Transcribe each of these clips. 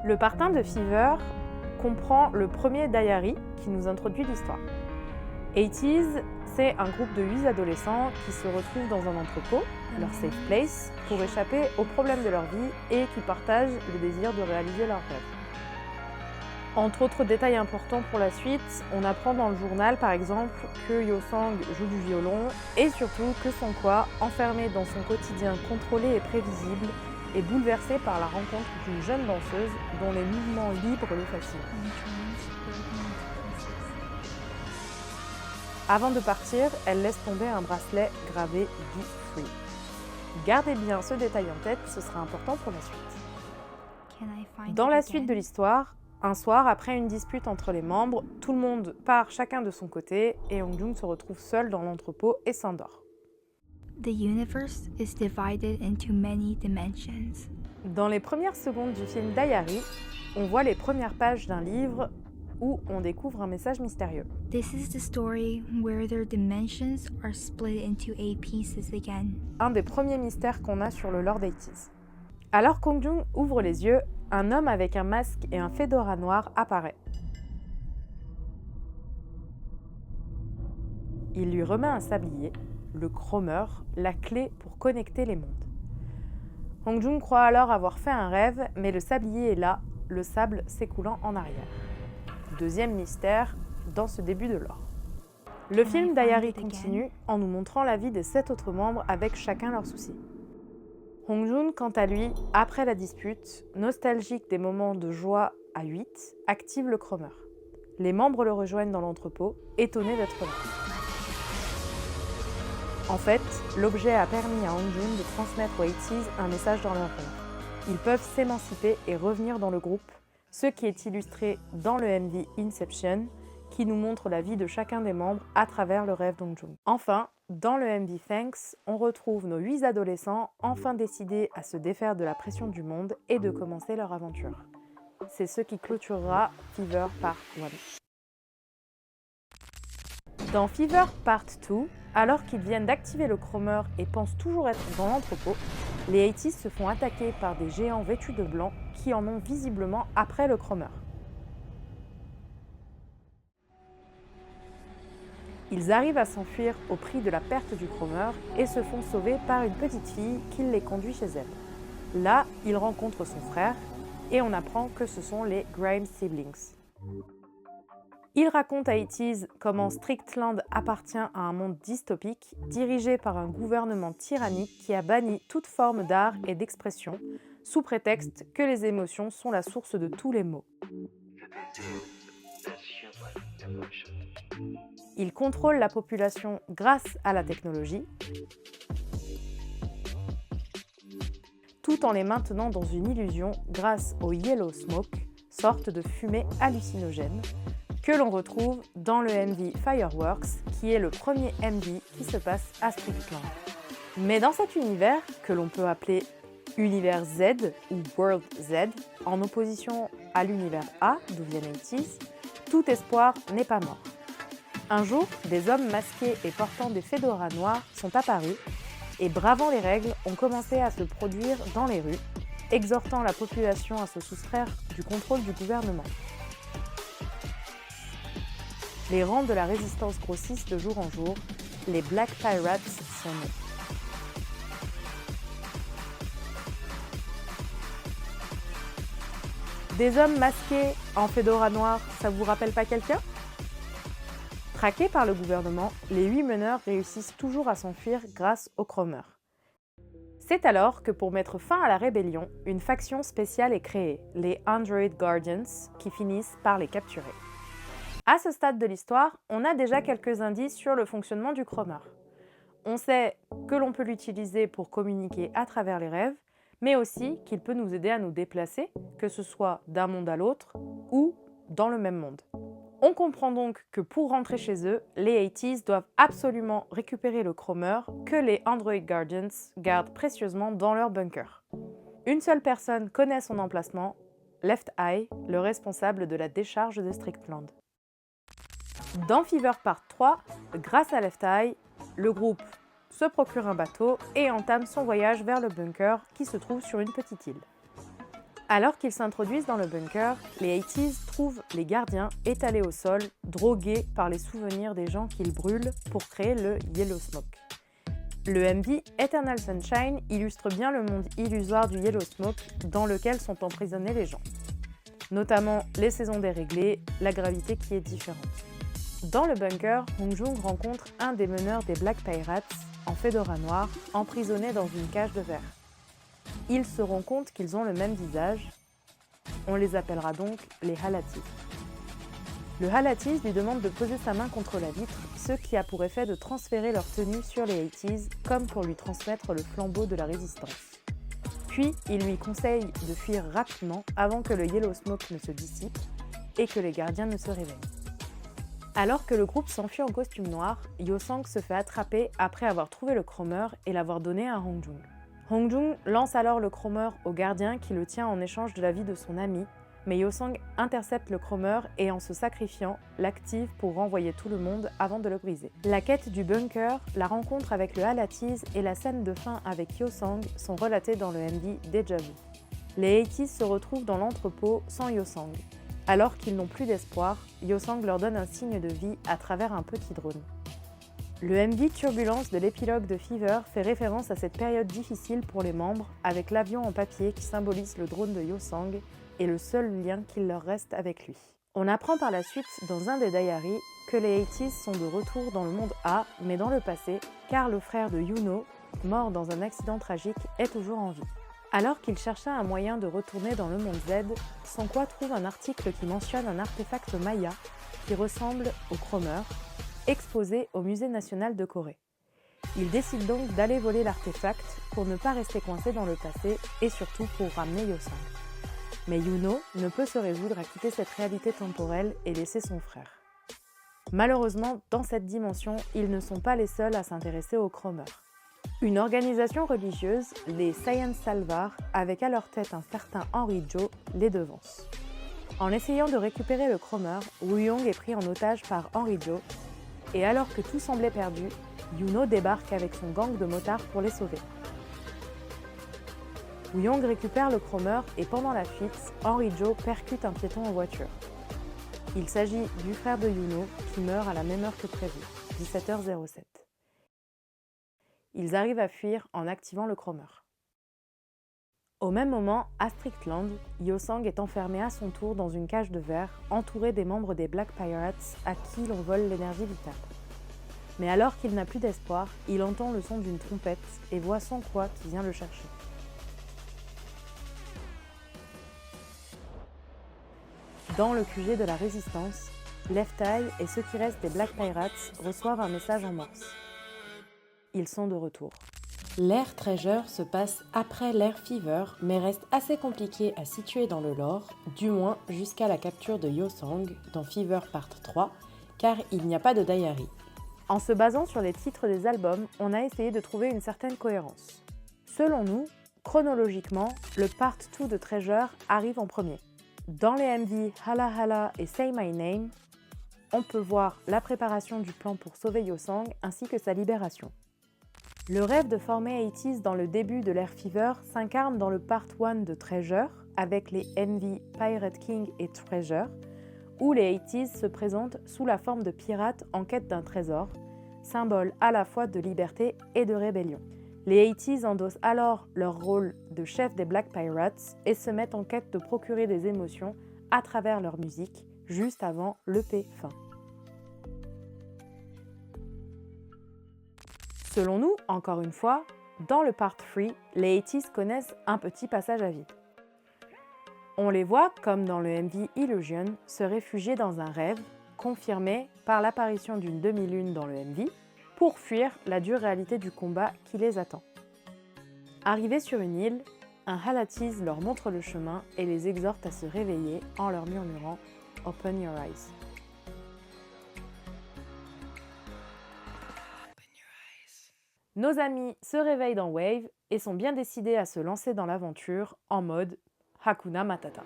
Le parrain de Fever comprend le premier diary qui nous introduit l'histoire. 80s, c'est un groupe de 8 adolescents qui se retrouvent dans un entrepôt, leur safe place, pour échapper aux problèmes de leur vie et qui partagent le désir de réaliser leurs rêves. Entre autres détails importants pour la suite, on apprend dans le journal par exemple que Yo-sang joue du violon et surtout que Song-hwa, enfermé dans son quotidien contrôlé et prévisible, est bouleversé par la rencontre d'une jeune danseuse dont les mouvements libres le fascinent. Avant de partir, elle laisse tomber un bracelet gravé « Be Free ». Gardez bien ce détail en tête, ce sera important pour la suite. Dans la suite de l'histoire, un soir, après une dispute entre les membres, tout le monde part chacun de son côté et Hong-jung se retrouve seul dans l'entrepôt et s'endort. The universe is divided into many dimensions. Dans les premières secondes du film Diary, on voit les premières pages d'un livre où on découvre un message mystérieux. This is the story where their dimensions are split into 8 pieces again. Un des premiers mystères qu'on a sur le lore 80s. Alors qu'Hong-jung ouvre les yeux, un homme avec un masque et un fedora noir apparaît. Il lui remet un sablier, le Chromer, la clé pour connecter les mondes. Hong-jung croit alors avoir fait un rêve, mais le sablier est là, le sable s'écoulant en arrière. Deuxième mystère dans ce début de lore. Le film Diary continue en nous montrant la vie des 7 autres membres avec chacun leurs soucis. Hong-jung, quant à lui, après la dispute, nostalgique des moments de joie à 8, active le Chromer. Les membres le rejoignent dans l'entrepôt, étonnés d'être là. En fait, l'objet a permis à Hong-jung de transmettre aux 80s un message dans leur rêve. Ils peuvent s'émanciper et revenir dans le groupe, ce qui est illustré dans le MV Inception, qui nous montre la vie de chacun des membres à travers le rêve d'Hong-jung. Enfin, dans le MV Thanks, on retrouve nos 8 adolescents enfin décidés à se défaire de la pression du monde et de commencer leur aventure. C'est ce qui clôturera Fever Part 1. Dans Fever Part 2, alors qu'ils viennent d'activer le Chromer et pensent toujours être dans l'entrepôt, les 80s se font attaquer par des géants vêtus de blanc qui en ont visiblement après le Chromer. Ils arrivent à s'enfuir au prix de la perte du Chromer et se font sauver par une petite fille qui les conduit chez elle. Là, ils rencontrent son frère et on apprend que ce sont les Grimes Siblings. Il raconte à 80s comment Strickland appartient à un monde dystopique dirigé par un gouvernement tyrannique qui a banni toute forme d'art et d'expression sous prétexte que les émotions sont la source de tous les maux. Il contrôle la population grâce à la technologie, tout en les maintenant dans une illusion grâce au Yellow Smoke, sorte de fumée hallucinogène, que l'on retrouve dans le MV Fireworks, qui est le premier MV qui se passe à Strickland. Mais dans cet univers, que l'on peut appeler Univers Z ou World Z, en opposition à l'univers A, d'où viennent 80s, tout espoir n'est pas mort. Un jour, des hommes masqués et portant des fedoras noirs sont apparus et, bravant les règles, ont commencé à se produire dans les rues, exhortant la population à se soustraire du contrôle du gouvernement. Les rangs de la résistance grossissent de jour en jour, les Black Pirates sont nés. Des hommes masqués en fedora noir, ça vous rappelle pas quelqu'un ? Traqués par le gouvernement, les 8 meneurs réussissent toujours à s'enfuir grâce au Chromer. C'est alors que pour mettre fin à la rébellion, une faction spéciale est créée, les Android Guardians, qui finissent par les capturer. À ce stade de l'histoire, on a déjà quelques indices sur le fonctionnement du Chromer. On sait que l'on peut l'utiliser pour communiquer à travers les rêves, mais aussi qu'il peut nous aider à nous déplacer, que ce soit d'un monde à l'autre ou dans le même monde. On comprend donc que pour rentrer chez eux, les 80s doivent absolument récupérer le Chromer que les Android Guardians gardent précieusement dans leur bunker. Une seule personne connaît son emplacement, Left Eye, le responsable de la décharge de Strickland. Dans Fever Part 3, grâce à Left Eye, le groupe se procure un bateau et entame son voyage vers le bunker qui se trouve sur une petite île. Alors qu'ils s'introduisent dans le bunker, les 80s trouvent les gardiens étalés au sol, drogués par les souvenirs des gens qu'ils brûlent pour créer le Yellow Smoke. Le MV Eternal Sunshine illustre bien le monde illusoire du Yellow Smoke dans lequel sont emprisonnés les gens. Notamment les saisons déréglées, la gravité qui est différente. Dans le bunker, Hong Jung rencontre un des meneurs des Black Pirates, en fedora noir, emprisonné dans une cage de verre. Ils se rendent compte qu'ils ont le même visage. On les appellera donc les Halatis. Le Halatis lui demande de poser sa main contre la vitre, ce qui a pour effet de transférer leur tenue sur les 80s, comme pour lui transmettre le flambeau de la résistance. Puis, il lui conseille de fuir rapidement avant que le Yellow Smoke ne se dissipe et que les gardiens ne se réveillent. Alors que le groupe s'enfuit en costume noir, Yo-sang se fait attraper après avoir trouvé le chromeur et l'avoir donné à Hong Jung. Hong Jung lance alors le chromeur au gardien qui le tient en échange de la vie de son ami, mais Yo-sang intercepte le chromeur et en se sacrifiant, l'active pour renvoyer tout le monde avant de le briser. La quête du bunker, la rencontre avec le Halatis et la scène de fin avec Yo-sang sont relatées dans le MV Deja Vu. Les 80s se retrouvent dans l'entrepôt sans Yo-sang. Alors qu'ils n'ont plus d'espoir, Yo-sang leur donne un signe de vie à travers un petit drone. Le MV Turbulence de l'épilogue de Fever fait référence à cette période difficile pour les membres, avec l'avion en papier qui symbolise le drone de Yo-sang et le seul lien qu'il leur reste avec lui. On apprend par la suite, dans un des diaries, que les 80s sont de retour dans le monde A, mais dans le passé, car le frère de Yuno, mort dans un accident tragique, est toujours en vie. Alors qu'il cherchait un moyen de retourner dans le monde Z, Seongkwa trouve un article qui mentionne un artefact maya qui ressemble au chromeur, exposé au Musée national de Corée. Il décide donc d'aller voler l'artefact pour ne pas rester coincé dans le passé et surtout pour ramener Yo-sang. Mais Yuno ne peut se résoudre à quitter cette réalité temporelle et laisser son frère. Malheureusement, dans cette dimension, ils ne sont pas les seuls à s'intéresser au chromeur. Une organisation religieuse, les Science Salvar, avec à leur tête un certain Henry Jo, les devance. En essayant de récupérer le chromeur, Woo-young est pris en otage par Henry Jo, et alors que tout semblait perdu, Yuno débarque avec son gang de motards pour les sauver. Woo-young récupère le chromeur et pendant la fuite, Henry Jo percute un piéton en voiture. Il s'agit du frère de Yuno qui meurt à la même heure que prévu, 17h07. Ils arrivent à fuir en activant le chromeur. Au même moment, à Strickland, Yo-sang est enfermé à son tour dans une cage de verre, entouré des membres des Black Pirates à qui l'on vole l'énergie vitale. Mais alors qu'il n'a plus d'espoir, il entend le son d'une trompette et voit Seongkwa qui vient le chercher. Dans le QG de la Résistance, Left Eye et ceux qui restent des Black Pirates reçoivent un message en morse. Ils sont de retour. L'ère Treasure se passe après l'ère Fever, mais reste assez compliqué à situer dans le lore, du moins jusqu'à la capture de Yo-sang dans Fever Part 3, car il n'y a pas de diary. En se basant sur les titres des albums, on a essayé de trouver une certaine cohérence. Selon nous, chronologiquement, le Part 2 de Treasure arrive en premier. Dans les MV Hala Hala et Say My Name, on peut voir la préparation du plan pour sauver Yo-sang ainsi que sa libération. Le rêve de former 80s dans le début de l'ère Fever s'incarne dans le Part 1 de Treasure, avec les MV Pirate King et Treasure, où les 80s se présentent sous la forme de pirates en quête d'un trésor, symbole à la fois de liberté et de rébellion. Les 80s endossent alors leur rôle de chef des Black Pirates et se mettent en quête de procurer des émotions à travers leur musique, juste avant l'EP fin. Selon nous, encore une fois, dans le Part 3, les 80s connaissent un petit passage à vide. On les voit, comme dans le MV Illusion, se réfugier dans un rêve, confirmé par l'apparition d'une demi-lune dans le MV, pour fuir la dure réalité du combat qui les attend. Arrivés sur une île, un Halatis leur montre le chemin et les exhorte à se réveiller en leur murmurant « Open your eyes ». Nos amis se réveillent dans Wave et sont bien décidés à se lancer dans l'aventure en mode Hakuna Matata.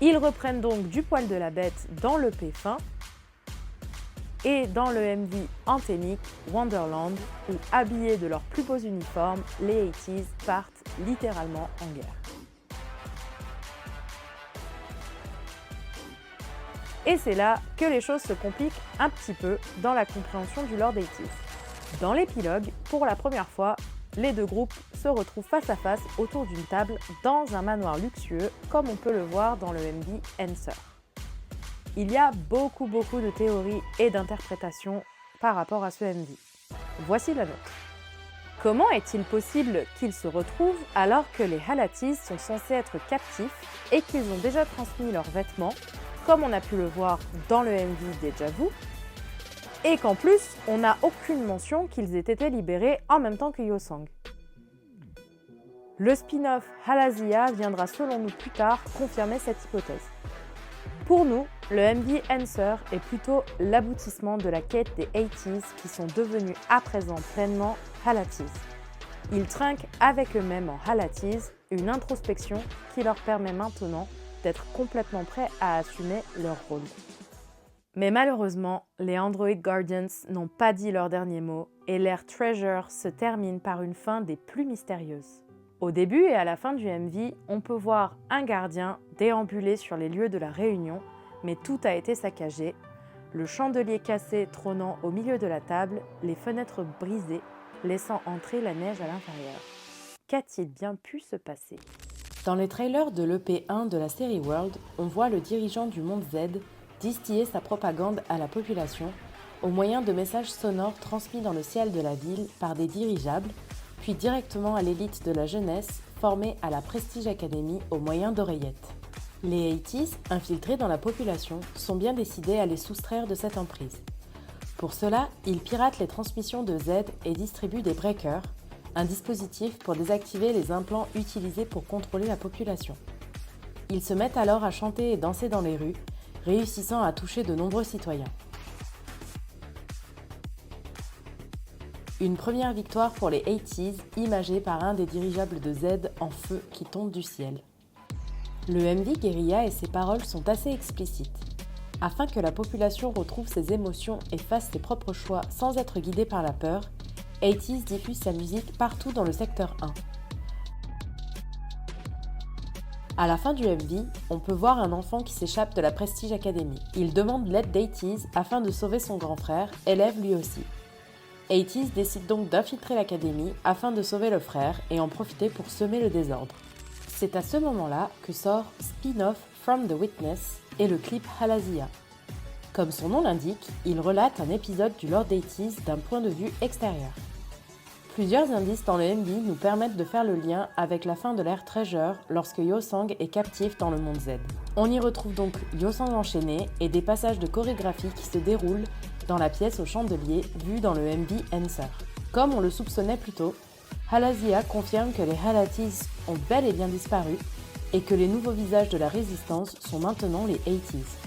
Ils reprennent donc du poil de la bête dans le P fin et dans le MV Anthemic Wonderland où, habillés de leurs plus beaux uniformes, les 80s partent littéralement en guerre. Et c'est là que les choses se compliquent un petit peu dans la compréhension du lore 80s. Dans l'épilogue, pour la première fois, les deux groupes se retrouvent face à face autour d'une table dans un manoir luxueux, comme on peut le voir dans le MV Answer. Il y a beaucoup de théories et d'interprétations par rapport à ce MV. Voici la nôtre. Comment est-il possible qu'ils se retrouvent alors que les Halatis sont censés être captifs et qu'ils ont déjà transmis leurs vêtements, comme on a pu le voir dans le MV Déjà Vu, et qu'en plus, on n'a aucune mention qu'ils aient été libérés en même temps que Yosang. Le spin-off Halazia viendra selon nous plus tard confirmer cette hypothèse. Pour nous, le MV Answer est plutôt l'aboutissement de la quête des 80s qui sont devenus à présent pleinement Halatis. Ils trinquent avec eux-mêmes en Halatis une introspection qui leur permet maintenant d'être complètement prêts à assumer leur rôle. Mais malheureusement, les Android Guardians n'ont pas dit leur dernier mot et l'ère Treasure se termine par une fin des plus mystérieuses. Au début et à la fin du MV, on peut voir un gardien déambuler sur les lieux de la réunion, mais tout a été saccagé, le chandelier cassé trônant au milieu de la table, les fenêtres brisées, laissant entrer la neige à l'intérieur. Qu'a-t-il bien pu se passer ? Dans les trailers de l'EP 1 de la série World, on voit le dirigeant du monde Z distiller sa propagande à la population au moyen de messages sonores transmis dans le ciel de la ville par des dirigeables, puis directement à l'élite de la jeunesse formée à la Prestige Academy au moyen d'oreillettes. Les 80s, infiltrés dans la population, sont bien décidés à les soustraire de cette emprise. Pour cela, ils piratent les transmissions de Z et distribuent des breakers, un dispositif pour désactiver les implants utilisés pour contrôler la population. Ils se mettent alors à chanter et danser dans les rues, réussissant à toucher de nombreux citoyens. Une première victoire pour les 80s, imagée par un des dirigeables de Z en feu qui tombe du ciel. Le MV Guerrilla et ses paroles sont assez explicites. Afin que la population retrouve ses émotions et fasse ses propres choix sans être guidée par la peur, 80s diffuse sa musique partout dans le secteur 1. À la fin du MV, on peut voir un enfant qui s'échappe de la Prestige Academy. Il demande l'aide d'80s afin de sauver son grand frère, élève lui aussi. 80s décide donc d'infiltrer l'académie afin de sauver le frère et en profiter pour semer le désordre. C'est à ce moment-là que sort Spin-off From the Witness et le clip Halazia. Comme son nom l'indique, il relate un épisode du lore 80s d'un point de vue extérieur. Plusieurs indices dans le MV nous permettent de faire le lien avec la fin de l'ère Treasure lorsque Yosang est captif dans le monde Z. On y retrouve donc Yosang enchaîné et des passages de chorégraphie qui se déroulent dans la pièce au chandelier vue dans le MV Answer. Comme on le soupçonnait plus tôt, Halazia confirme que les Halatis ont bel et bien disparu et que les nouveaux visages de la résistance sont maintenant les 80s.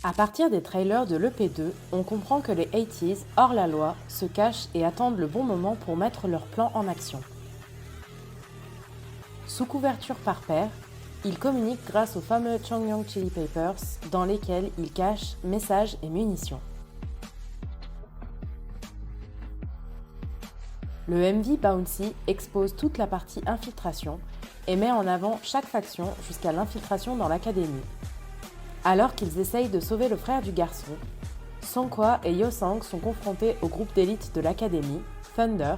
À partir des trailers de l'EP2, on comprend que les 80s, hors la loi, se cachent et attendent le bon moment pour mettre leur plan en action. Sous couverture par pair, ils communiquent grâce aux fameux Chongyang Chili Papers dans lesquels ils cachent messages et munitions. Le MV Bouncy expose toute la partie infiltration et met en avant chaque faction jusqu'à l'infiltration dans l'académie. Alors qu'ils essayent de sauver le frère du garçon, Seonghwa et Yosang sont confrontés au groupe d'élite de l'académie, Thunder,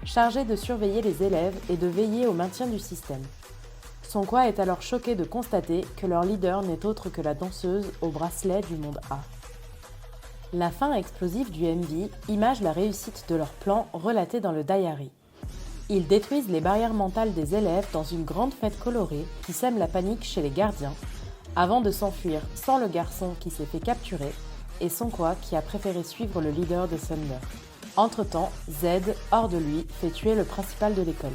chargé de surveiller les élèves et de veiller au maintien du système. Seonghwa est alors choqué de constater que leur leader n'est autre que la danseuse au bracelet du monde A. La fin explosive du MV image la réussite de leur plan relaté dans le diary. Ils détruisent les barrières mentales des élèves dans une grande fête colorée qui sème la panique chez les gardiens, avant de s'enfuir sans le garçon qui s'est fait capturer et Seonghwa qui a préféré suivre le leader de Thunder. Entre-temps, Z, hors de lui, fait tuer le principal de l'école.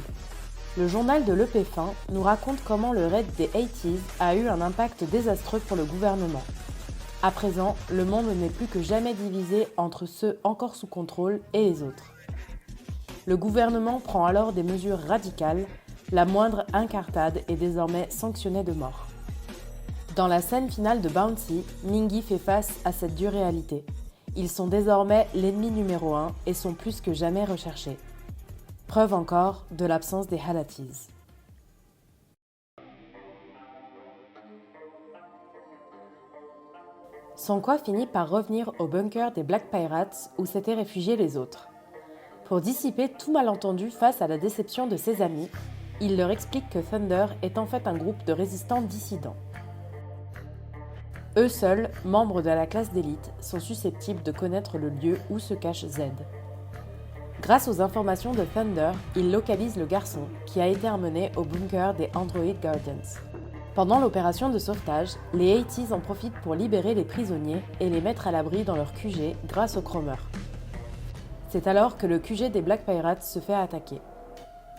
Le journal de l'EP Fin nous raconte comment le raid des 80s a eu un impact désastreux pour le gouvernement. À présent, le monde n'est plus que jamais divisé entre ceux encore sous contrôle et les autres. Le gouvernement prend alors des mesures radicales, la moindre incartade est désormais sanctionnée de mort. Dans la scène finale de Bouncy, Mingi fait face à cette dure réalité. Ils sont désormais l'ennemi numéro 1 et sont plus que jamais recherchés. Preuve encore de l'absence des Halatis. Sanqua finit par revenir au bunker des Black Pirates où s'étaient réfugiés les autres. Pour dissiper tout malentendu face à la déception de ses amis, il leur explique que Thunder est en fait un groupe de résistants dissidents. Eux seuls, membres de la classe d'élite, sont susceptibles de connaître le lieu où se cache Z. Grâce aux informations de Thunder, ils localisent le garçon qui a été emmené au bunker des Android Guardians. Pendant l'opération de sauvetage, les 80s en profitent pour libérer les prisonniers et les mettre à l'abri dans leur QG grâce au Cromer. C'est alors que le QG des Black Pirates se fait attaquer.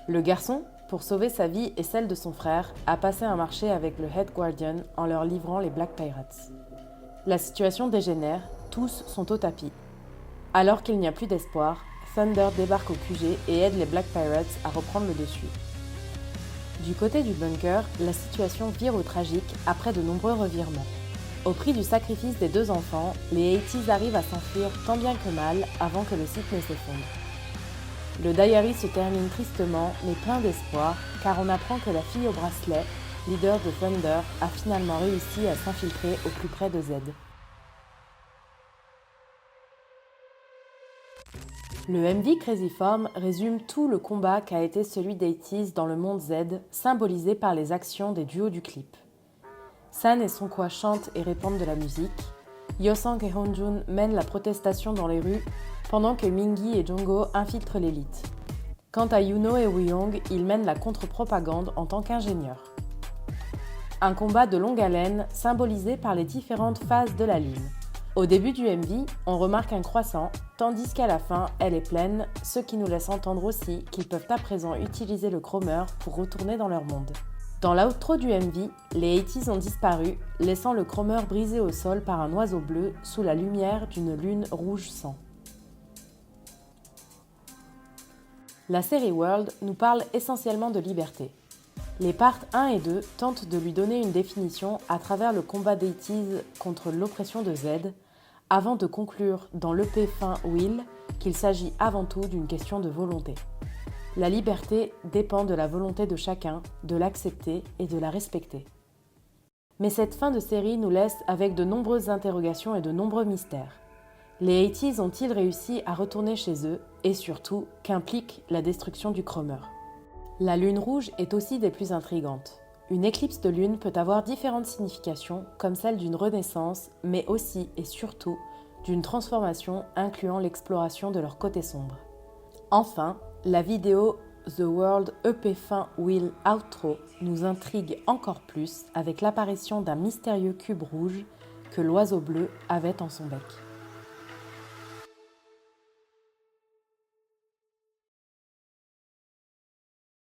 Le garçon, pour sauver sa vie et celle de son frère, a passé un marché avec le Head Guardian en leur livrant les Black Pirates. La situation dégénère, tous sont au tapis. Alors qu'il n'y a plus d'espoir, Thunder débarque au QG et aide les Black Pirates à reprendre le dessus. Du côté du bunker, la situation vire au tragique après de nombreux revirements. Au prix du sacrifice des 2 enfants, les 80s arrivent à s'enfuir tant bien que mal avant que le site ne s'effondre. Le diary se termine tristement mais plein d'espoir car on apprend que la fille au bracelet, leader de Thunder, a finalement réussi à s'infiltrer au plus près de Z. Le MV Crazy Form résume tout le combat qu'a été celui d'80s dans le monde Z, symbolisé par les actions des duos du clip. San et Sanqua chantent et répandent de la musique. Yosang et Honjun mènent la protestation dans les rues, pendant que Mingi et Jongho infiltrent l'élite. Quant à Yuno et Wooyoung, ils mènent la contre-propagande en tant qu'ingénieurs. Un combat de longue haleine, symbolisé par les différentes phases de la lune. Au début du MV, on remarque un croissant, tandis qu'à la fin, elle est pleine, ce qui nous laisse entendre aussi qu'ils peuvent à présent utiliser le Cromer pour retourner dans leur monde. Dans l'outro du MV, les 80s ont disparu, laissant le Cromer brisé au sol par un oiseau bleu sous la lumière d'une lune rouge sang. La série World nous parle essentiellement de liberté. Les parts 1 et 2 tentent de lui donner une définition à travers le combat des 80s contre l'oppression de Z, avant de conclure dans l'EP fin Will qu'il s'agit avant tout d'une question de volonté. La liberté dépend de la volonté de chacun, de l'accepter et de la respecter. Mais cette fin de série nous laisse avec de nombreuses interrogations et de nombreux mystères. Les 80s ont-ils réussi à retourner chez eux et surtout, qu'implique la destruction du Cromer? La lune rouge est aussi des plus intrigantes. Une éclipse de lune peut avoir différentes significations, comme celle d'une renaissance, mais aussi et surtout d'une transformation incluant l'exploration de leur côté sombre. Enfin, la vidéo The World EP fin Will Outro nous intrigue encore plus avec l'apparition d'un mystérieux cube rouge que l'oiseau bleu avait en son bec.